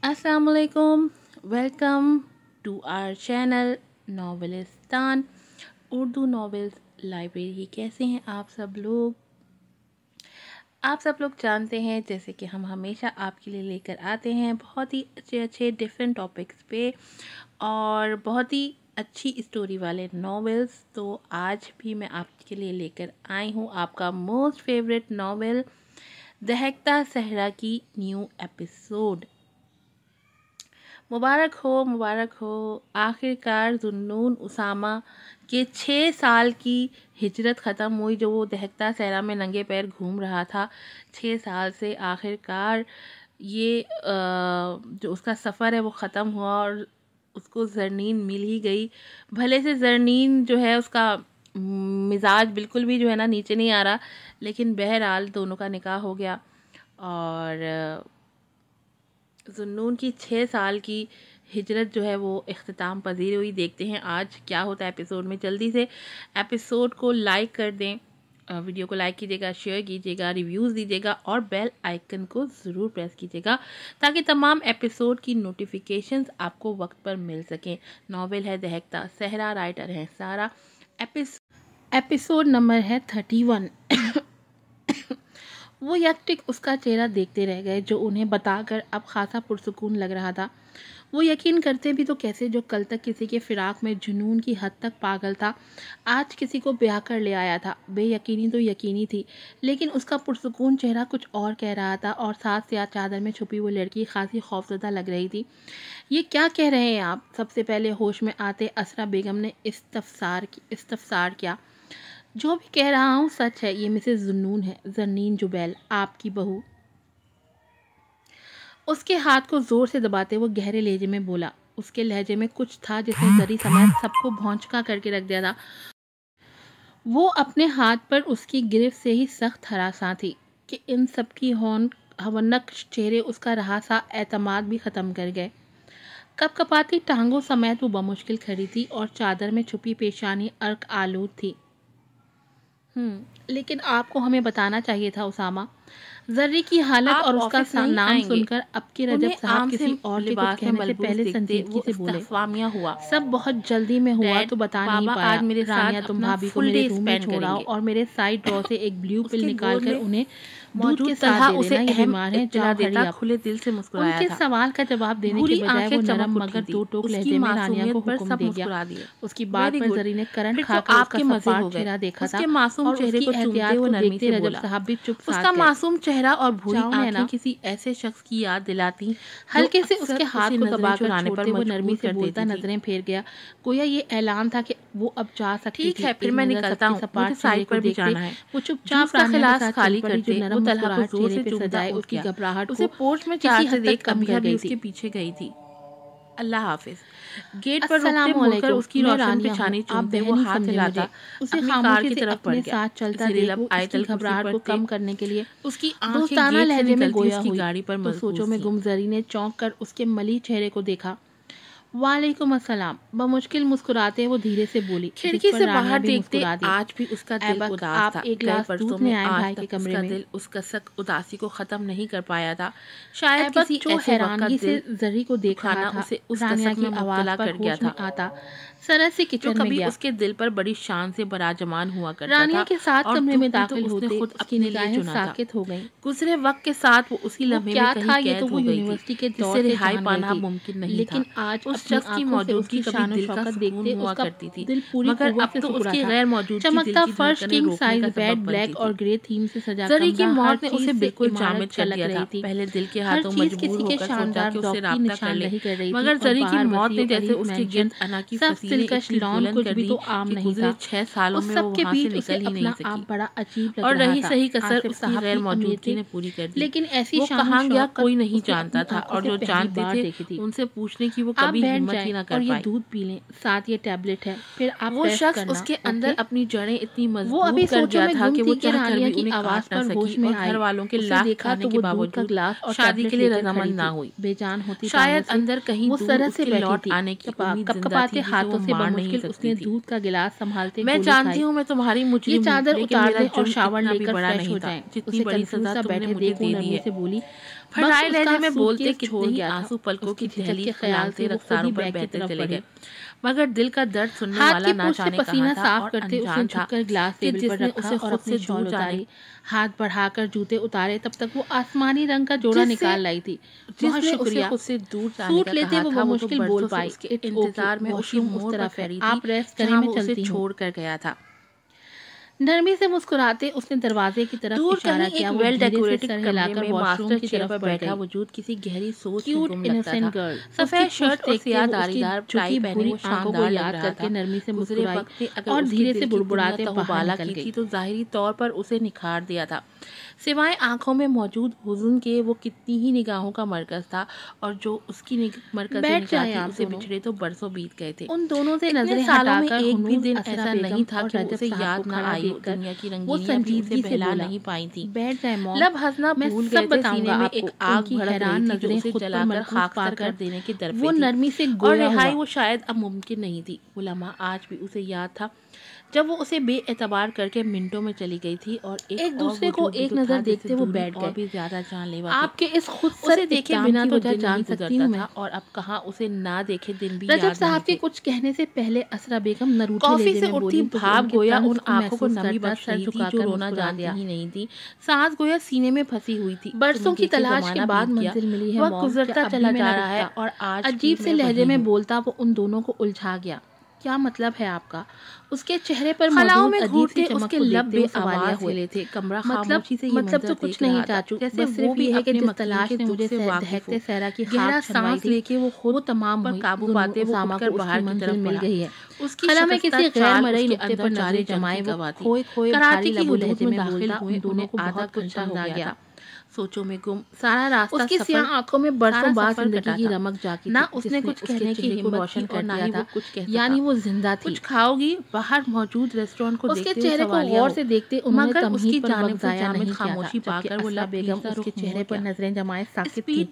Assalamualaikum. Welcome to our channel नॉवेलिस्तान Urdu novels library. कैसे हैं आप सब लोग? आप सब लोग जानते हैं जैसे कि हम हमेशा आपके लिए लेकर आते हैं बहुत ही अच्छे अच्छे डिफरेंट टॉपिक्स पे और बहुत ही अच्छी स्टोरी वाले नॉवेल्स। तो आज भी मैं आपके लिए लेकर आई हूँ आपका मोस्ट फेवरेट नॉवेल दहकता सहरा की न्यू एपिसोड। मुबारक हो। आखिरकार जुन्नून उसामा के 6 साल की हिजरत ख़त्म हुई। जो वो दहकता सहरा में नंगे पैर घूम रहा था 6 साल से, आखिरकार ये जो उसका सफ़र है वो ख़त्म हुआ और उसको ज़रनीन मिल ही गई। भले से ज़रनीन जो है उसका मिजाज बिल्कुल भी जो है ना नीचे नहीं आ रहा, लेकिन बहरहाल दोनों का निकाह हो गया और जुन्नून की 6 साल की हिजरत जो है वो इख्तिताम पजीर हुई। देखते हैं आज क्या होता है एपिसोड में। जल्दी से एपिसोड को लाइक कर दें, वीडियो को लाइक कीजिएगा, शेयर कीजिएगा, रिव्यूज़ दीजिएगा और बेल आइकन को ज़रूर प्रेस कीजिएगा ताकि तमाम एपिसोड की नोटिफिकेशंस आपको वक्त पर मिल सकें। नॉवेल है दहकता सहरा, राइटर हैं सारा। एपिसोड नंबर है 31। वो यकटिक उसका चेहरा देखते रह गए जो उन्हें बताकर अब खासा पुरसुकून लग रहा था। वो यकीन करते भी तो कैसे जो कल तक किसी के फिराक में जुनून की हद तक पागल था, आज किसी को ब्याह कर ले आया था। बेयकीनी तो यकीनी थी, लेकिन उसका पुरसुकून चेहरा कुछ और कह रहा था और साथ से चादर में छुपी वो लड़की खासी खौफजदा लग रही थी। ये क्या कह रहे हैं आप? सबसे पहले होश में आते असरा बेगम ने इस्तफसार किया। जो भी कह रहा हूँ सच है, ये मिसेस जुन्नून है, जरनीन जुबैल, आपकी बहू। उसके हाथ को जोर से दबाते वो गहरे लहजे में बोला। उसके लहजे में कुछ था जिसने जरी समेत सबको भौंचका करके रख दिया था। वो अपने हाथ पर उसकी गिरफ्त से ही सख्त हरासा थी कि इन सब की हवनक चेहरे उसका रहा सा एतमाद भी ख़त्म कर गए। कपकपाती टांगों समेत वो बमुश्किल खड़ी थी और चादर में छुपी पेशानी अर्क आलूद थी। लेकिन आपको हमें बताना चाहिए था उसामा। जर्री की हालत और उसका नाम सुनकर अब की रजब साहब किसी और के कुछ कहने से पहले संजीदगी से बोले, हुआ सब बहुत जल्दी में हुआ तो बता नहीं पाया। आज मेरे रानिया तुम भाभी को मेरे रूम में छोड़ाओ और मेरे साइड ड्रॉ से एक ब्लू पिल निकाल कर उन्हें दूध के साथ दे देना। ये बीमार है, चला देता। खुले दिल से मुस्कुराया था। उनके सवाल का जवाब देने के बजाय वो नरम मगर दो टोक लहजे में रानिया को हुक्म दे गया। उसकी बात पर जरी ने करंट खाकर आपके मजे हो गए देखा था। मासूम चेहरे को चूमते हुए नरमी से रजब साहब भी चुप साथ उसका मासूम चेहरा और भूरी आंखें किसी ऐसे शख्स की याद दिलाती। हल्के से उसके हाथ को दबा कर आने पर वो नरमी से बोलता नजरें फेर गया, गोया ये ऐलान था कि वो अब जा सकती थी। ठीक है, फिर मैं निकलता हूँ, मुझे साइड पर भी जाना है। वो चुपचाप रानिया खाली करते वो तलहा को जोर से चुमता, उसकी घबराहट उसे पोर्च में चार से देख कभी भी उसके पीछे गई थी। अल्लाह हाफिज। गेट पर रुकते मुड़कर उसकी रोशन पे छानी चूमते वो हाथ हिलाता उसे खामोशी की तरफ बढ़ गया। साथ चलता देखो उसकी घबराहट को कम करने के लिए उसकी दोस्ताना लहजे में गोया हुई गाड़ी पर। तो सोचों में गुमजरी ने चौंक कर उसके मली चेहरे को देखा। वालेकुम अस्सलाम। बमुश्किल मुस्कुराते वो धीरे से बोली। खिड़की से बाहर देखते आज भी उसका दिल उदास था। एक गिलास दूध में आए भाई के कमरे में। दिल उस कसक उदासी को खत्म नहीं कर पाया था। शायद किसी ऐसे हैरानगी से जरी को देखा था उसे उस कसक में आवाज कर गया था। सरल से किचन में गया। उसके दिल पर बड़ी शान से बराजमान हुआ करता था। रानिया के साथ कमरे में दाखिल होते खुद अपनी निगाहें साकित हो गईं। गुजरे वक्त के साथ वो उसी लम्हे में कहीं कैद हो गई थी जिससे रिहाई पाना मुमकिन नहीं था। लेकिन आज उस शख्स की मौजूदगी कभी दिल का देखते हुआ करती थी, मगर अब तो उसकी गैर मौजूदगी चमकता फर्श किंग साइज बेड ब्लैक और ग्रे थीम से सजा जरी की मौत ने उसे बिल्कुल जामिद कर दिया था। पहले दिल के हाथों मजबूर होकर सोचा कि उससे राब्ता कर ले, मगर जरी की मौत ने जैसे उसके गिर्द अना की दिलकश लॉन कुछ भी तो आम नहीं था। 6 सालों में वो वहां से निकल ही नहीं सकी बड़ा अजीब लग और रही सही कसर उसकी गैर मौजूदगी ने पूरी कर दी। लेकिन ऐसी कहां गया कोई नहीं जानता था और जो जानते थे उनसे पूछने की वो कभी हिम्मत ही न कर पाए। ये दूध पी लें, साथ ये टैबलेट है, फिर आप वो शख्स उसके अंदर अपनी जड़ें इतनी मजबूत कर गया था कि वो चाहकर भी उन्हें आवाज पर होश में घर वालों के लाख खाने के बावजूद शादी के लिए रजामंद ना हुई। बेजान होती शायद अंदर कहीं वो सरल से लौट आने की कपकपाते हाथों से बमुश्किल उसने दूध का गिलास संभालते मैं जानती हूँ मैं तुम्हारी मुजरिम चादर उतार दे और शावर लेकर फ्रेश हो जाएं। जितनी बड़ी सजा तुमने मुझे दे दी है। बोली फराए लहजे में बोलते छोड़ गया, आंसू पलकों की झिझक के ख्याल से रफ्तारों पर बहते चले गए, मगर दिल का दर्द सुनने वाला ना जाने पसीना साफ करते उसने झुककर ग्लास टेबल पर रखा और खुद से शॉल उतारी, हाथ बढ़ाकर जूते उतारे। तब तक वो आसमानी रंग का जोड़ा निकाल लाई थी। बहुत शुक्रिया। खुद से दूर सूट लेते वो मुश्किल बोल पाई। इंतजार में उसकी मुस्कुरा फेरी, आप रेस्ट करें, मैं चलती हूं, छोड़ कर गया था। नरमी से मुस्कुराते उसने दरवाजे की तरफ इशारा किया। वो वेल डेकोरेटेड कमरे में वॉशरूम की तरफ बैठा वजूद किसी गहरी सोच में गुम लगता था। सफेद शर्ट और सियाह दाढ़ीदार टाई पहने वो शानदार याद करके नरमी से मुस्कुराई और धीरे से बुड़बुड़ाते बाहर निकल गई। तो जाहिरी तौर पर उसे निखार दिया था। सिवाय आंखों में मौजूद हुज़्न के वो कितनी ही निगाहों का मरकज था, और जो उसकी मरकज से निकाली उसे बिछड़े तो बरसों बीत गए थे। उन दोनों से नजरें हटाकर एक भी दिन ऐसा नहीं था कि उसे याद न आई। दुनिया की रंगीनियां से बहला नहीं पाई थी। बैठ जाए मॉम, लब हंसना भूल गए थे। सीने में एक आग की हैरान नजरें खुद जलाकर खाक कर देने की दरपेटी। वो नरमी से और रिहाई वो शायद अब मुमकिन नहीं थी। वो लम्हा आज भी उसे याद था जब वो उसे बेएतबार करके मिनटों में चली गई थी और एक दूसरे को एक नजर देखते वो बैठ गए। भी ज्यादा जानलेवा आपके इस खुद से देखे बिना तो जान सकती हूँ मैं, और अब कहाँ उसे ना देखे दिन भी। रजब साहब के कुछ कहने से पहले असरा बेगम नरूठे कॉफी से उठती भाप गोया उन आंखों को नमी बस सर झुकाकर रोना जानती ही नहीं थी। सांस गोया सीने में फंसी हुई थी। बरसों की तलाश के बाद मंजिल मिली है। वक्त गुजरता चला जा रहा है और आज अजीब से लहजे में बोलता वो उन दोनों को उलझा गया। क्या मतलब है आपका? उसके चेहरे पर खलाओं में घूरते उसके लब बेआवाज़ हुए थे। कमरा खामोशी से मतलब तो कुछ नहीं चाचू, जैसे वो भी है कि जिस तलाश ने मुझे दहकते सहरा की गहरा सांस लेके वो खुद तमाम पर काबू पाते वो उठकर बाहर की तरफ मिल गई है। उसकी खला में किसी गैर मरई नुक्ते पर नजरें जमाए वो खोए खोए कराची की लहजे में बोलता उन दोनों को बहुत कुछ समझा गया। सोचों में गुम सारा रास्ता उसकी सियाह आंखों में बरसों बाद जिंदगी की रमक जागी ना। उसने कुछ कहने की हिम्मत रोशन कर दिया था, यानी वो जिंदा थी। कुछ खाओगी? बाहर मौजूद रेस्टोरेंट को उसके चेहरे को गौर से देखते उन्होंने उसकी जानिब जाया नहीं खामोशी पाकर वो लब बेगम उसके चेहरे पर नजरें जमाए साकित थी।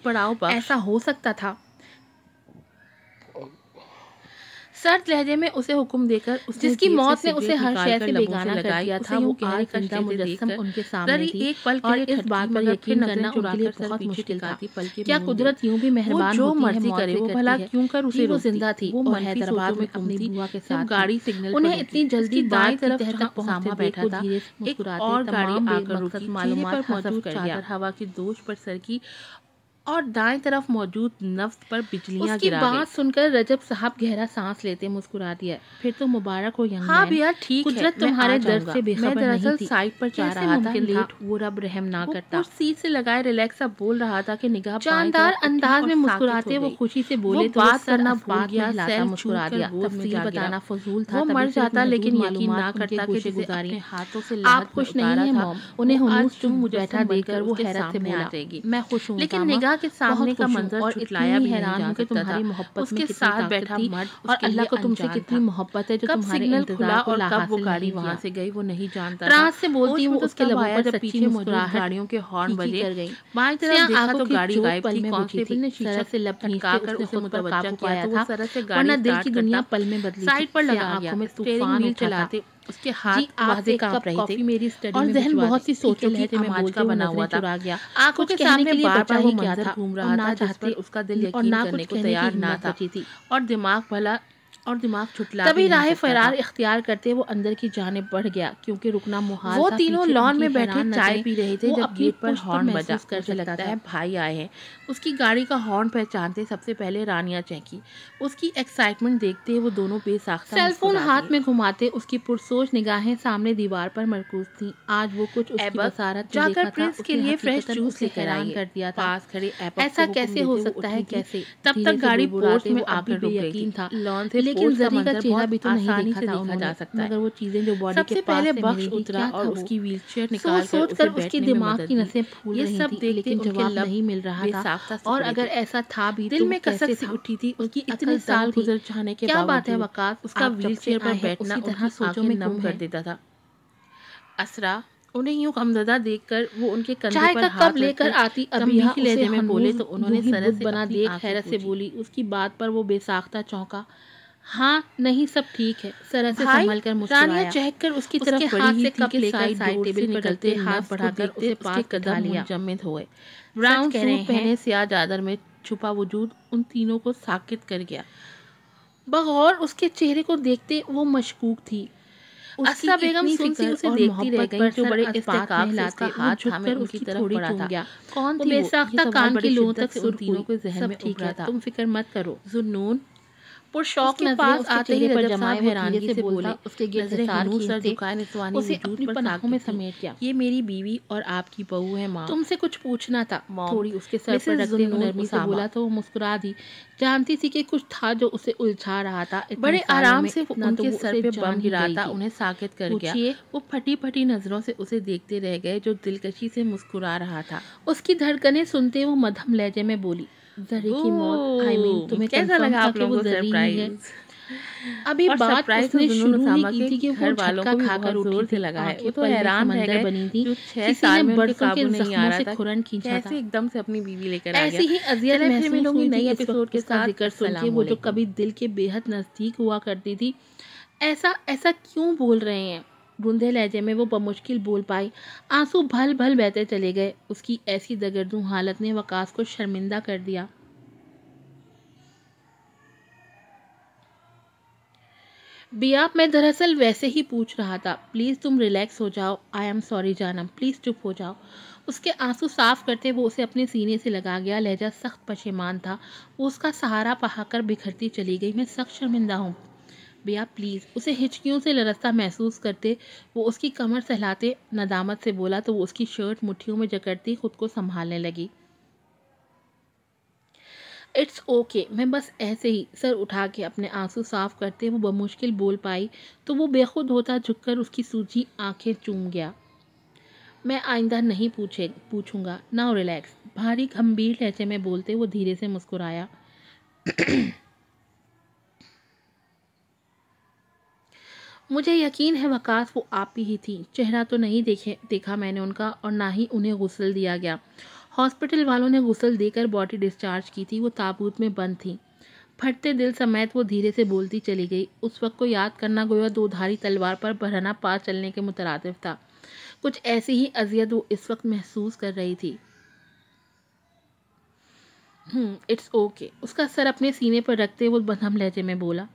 ऐसा हो सकता था? सर्द लहजे में उसे हुक्म देकर जिसकी मौत ने उसे हर शय से बेगाना कर दिया था वो आज जिंदा मुजस्सम उनके सामने थी। एक पल और इस बात पर यकीन करना उनके लिए बहुत मुश्किल था। क्या कुदरत यूं भी मेहरबान होती है? करे वो भला क्यों कर उसे वो जिंदा थी। वो हैदराबाद में अपनी बुआ के साथ गाड़ी सिग्नल उन्हें इतनी जल्दी दाएं तरफ तक पहुंचा बैठा था। एक और गाड़ी आकर रुकी, मालूमात मौजूद चादर हवा की दोष पर सरकी और दाएं तरफ मौजूद नफ्स पर बिजलियां गिरा गई। बात सुनकर रजब साहब गहरा सांस लेते मुस्कुरा दिया। फिर तो मुबारक हो यंग मैन। भैया ठीक है, कुदरत तुम्हारे दर्द से बेखबर नहीं थी। साइड पर जा रहा था, लेट वो रब रहम ना करता। सीट से लगाए रिलैक्स अब बोल रहा था कि निगाह जानदार अंदाज में मुस्कुराते वो खुशी से बोले तो बात करना भूल गया, सेल मुस्कुरा दिया। तफसील बताना फजूल था। वो मर जाता लेकिन यकीन ना करता कि गुजारी हाथों से आप खुश नहीं है मॉम? उन्हें हुनूस चुप बैठा देखकर वो हैरत से बोला मैं खुश हूं, लेकिन निगाह के सामने का मंजर और इतना ही हैरान हूं कि तुम्हारी मोहब्बत में कितना बैठा मर्द और अल्लाह को तुमसे कितनी मोहब्बत है जो तुम्हारे इंतजार को कब वो गाड़ी वहां से गई वो नहीं जानता। रात से बोलती हूँ उसके लबों पर सच्ची मुस्कुराहट गाड़ियों के हॉर्न बजे। बाएं तरफ देखा तो गाड़ी गायब थी। कांस्टेबल ने शीशा से लब खींचकर उसे मुतवज्जा किया था, वरना दिल की दुनिया पल में बदली। साइड पर लगा गया में तूफान चलाते उसके हाथ वाजे कांप रहे थे मेरी स्टडी और जहन बहुत सी सोचों की आमाज का बना हुआ था। आंखों के सामने बार-बार वो मंजर घूम रहा था जिसपर उसका दिल यकीन करने को तैयार ना था और दिमाग छुटला। तभी राह फरार इख्तियार करते वो अंदर की जानिब बढ़ गया क्योंकि रुकना मुहाल था। वो तीनों लॉन में बैठे चाय पी रहे थे जब गेट पर हॉर्न बजा। करके लगता है भाई आए हैं। उसकी गाड़ी का हॉर्न पहचानते सबसे पहले रानिया चौंकी। उसकी एक्साइटमेंट देखते वो दोनों बेसाख्ता सेलफोन हाथ में घुमाते उसकी पुरसोच निगाहें सामने दीवार पर मरकूज थी। आज वो कुछ उसकी बसारत जाकर प्रिंस के लिए फ्रेश जूस लेकर आई कर दिया था। पास खड़े ऐसा कैसे हो सकता है? कैसे? तब तक गाड़ी पोर्च में आकर रुक गई था। लॉन से लेकिन जरी का चेहरा भी तो नहीं दिखा था उन्हें जा सकता है। मगर वो चीजें जो बॉडी के पास से बख्श उतरा और उसकी व्हीलचेयर निकाल कर उसके दिमाग की नसें फूल रही थी, लेकिन जवाब नहीं मिल रहा था। और अगर ऐसा था भी दिल में कसक सी उठी थी उसकी। इतने साल गुजर जाने के क्या बात है वकास, उसका व्हीलचेयर पर बैठना तरह सोचों में नम कर देता था। असरा उन्हें यूं गमज़दा देखकर वो उनके कंधे पर हाथ कब लेकर आती अभी यहाँ लहजे में बोले तो उन्होंने सरस बना देख हैरत से बोली। उसकी बात पर वो बेसाख्ता चौंका। हाँ नहीं सब ठीक है, सरस से संभल कर मुस्कुराया। रानिया चहककर उसकी तरफ बढ़ी ही थी कि साइड टेबल पर निकलते हाथ बढ़ाकर उसे पास कदम मुंजमद हुए। ब्राउन सूट पहने स्याह चादर में छुपा वजूद उन तीनों को साकित कर गया। बगौर उसके चेहरे को देखते वो मशकूक थी। अस्सा बेगम सुनती उसे देखती रह गई, जो बड़े इस्तेकाब से उसका हाथ थामे उनकी तरफ बढ़ा था। कौन थी वो? बेसाख्ता कान की लोगों तक सुर तीनों के जहन में उभरा था। तुम फिक्र मत करो। जुन्नून पुरशौक पास आते ही रजब साहब हैरानगी से बोले, उसके गिरते सर झुकाए निस्वानी वजूद पर पनाहों में समेट गया। ये मेरी बीवी और आपकी बहू है माँ। तुमसे कुछ पूछना था। थोड़ी उसके सर पर रखते हुए नरमी से बोला तो वो मुस्कुरा दी। जानती थी कि कुछ था जो उसे उलझा रहा था। बड़े आराम से उनके सर पे बम गिराता उन्हें साकित कर गया। वो फटी फटी नजरों से उसे देखते रह गए, जो दिलकशी से मुस्कुरा रहा था। उसकी धड़कनें सुनते वो मध्यम लहजे में बोली, ज़री की मौत, I mean, तुम्हें कैसा लगा आप लोगों को सरप्राइज? अभी बात उसने शुरू नहीं की थी कि वो झटका खाकर जोर से लगा है। वो तो हैरान रह गए बनी थी, 6 साल में बरसों के जख्मों से खुरन खींचा था। एकदम से अपनी बीवी लेकर आ गया। ऐसी ही अजियत महसूस हुई नई एपिसोड के साथ जिक्र सुन के, वो जो कभी दिल के बेहद नजदीक हुआ करती थी। ऐसा ऐसा क्यों बोल रहे हैं? बूंदे लहजे में वो बमुश्किल बोल पाई। आंसू भल भल बहते चले गए। उसकी ऐसी दगरदू हालत ने वकास को शर्मिंदा कर दिया। बिया, मैं दरअसल वैसे ही पूछ रहा था। प्लीज़ तुम रिलैक्स हो जाओ। आई एम सॉरी जानम, प्लीज़ चुप हो जाओ। उसके आंसू साफ करते वो उसे अपने सीने से लगा गया। लहजा सख्त पशेमान था। वो उसका सहारा पहाकर बिखरती चली गई। मैं सख्त शर्मिंदा हूँ बिया, प्लीज़। उसे हिचकियों से लरसता महसूस करते वो उसकी कमर सहलाते नदामत से बोला तो वो उसकी शर्ट मुट्ठियों में जकड़ती खुद को संभालने लगी। इट्स ओके, मैं बस ऐसे ही। सर उठा के अपने आंसू साफ करते वो बमुश्किल बोल पाई तो वो बेखुद होता झुककर उसकी सूजी आंखें चूम गया। मैं आइंदा नहीं पूछूंगा। Now relax. भारी गंभीर लहजे में बोलते वो धीरे से मुस्कुराया। मुझे यकीन है वकास वो आप ही थी। चेहरा तो नहीं देखा मैंने उनका, और ना ही उन्हें गुस्ल दिया गया। हॉस्पिटल वालों ने गुस्ल देकर बॉडी डिस्चार्ज की थी। वो ताबूत में बंद थी। फटते दिल समेत वो धीरे से बोलती चली गई। उस वक्त को याद करना गोया दोधारी तलवार पर बरहना पार चलने के मुतरादिफ था। कुछ ऐसी ही अजियत वो इस वक्त महसूस कर रही थी। It's okay. उसका सर अपने सीने पर रखते वो बदहम लहजे में बोला।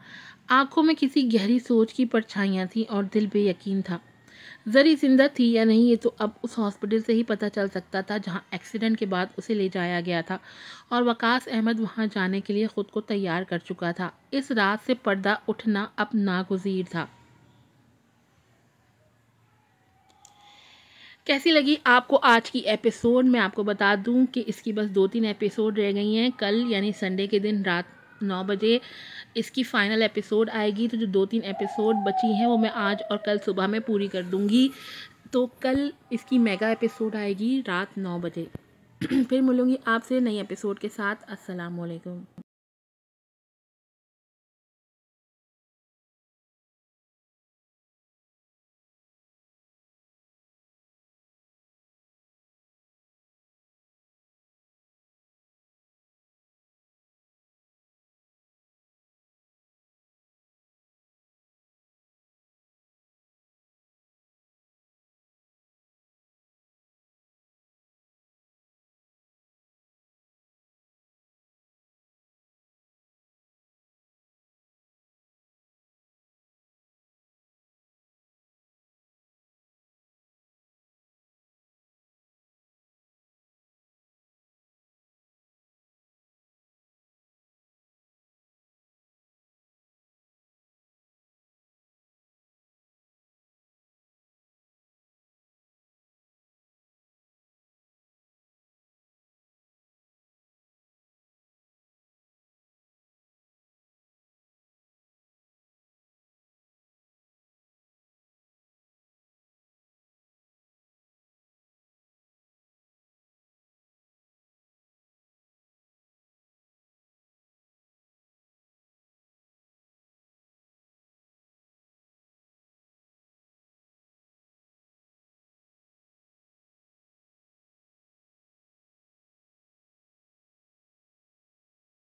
आंखों में किसी गहरी सोच की परछाइयाँ थीं और दिल बेयकीन था। ज़री जिंदा थी या नहीं ये तो अब उस हॉस्पिटल से ही पता चल सकता था जहां एक्सीडेंट के बाद उसे ले जाया गया था, और वकास अहमद वहां जाने के लिए ख़ुद को तैयार कर चुका था। इस रात से पर्दा उठना अब नागुज़ीर था। कैसी लगी आपको आज की एपिसोड? मैं आपको बता दूं कि इसकी बस 2-3 एपिसोड रह गई हैं। कल यानी संडे के दिन रात 9 बजे इसकी फ़ाइनल एपिसोड आएगी। तो जो 2-3 एपिसोड बची हैं वो मैं आज और कल सुबह में पूरी कर दूंगी। तो कल इसकी मेगा एपिसोड आएगी रात 9 बजे। फिर मिलूंगी आपसे नई एपिसोड के साथ। अस्सलाम वालेकुम।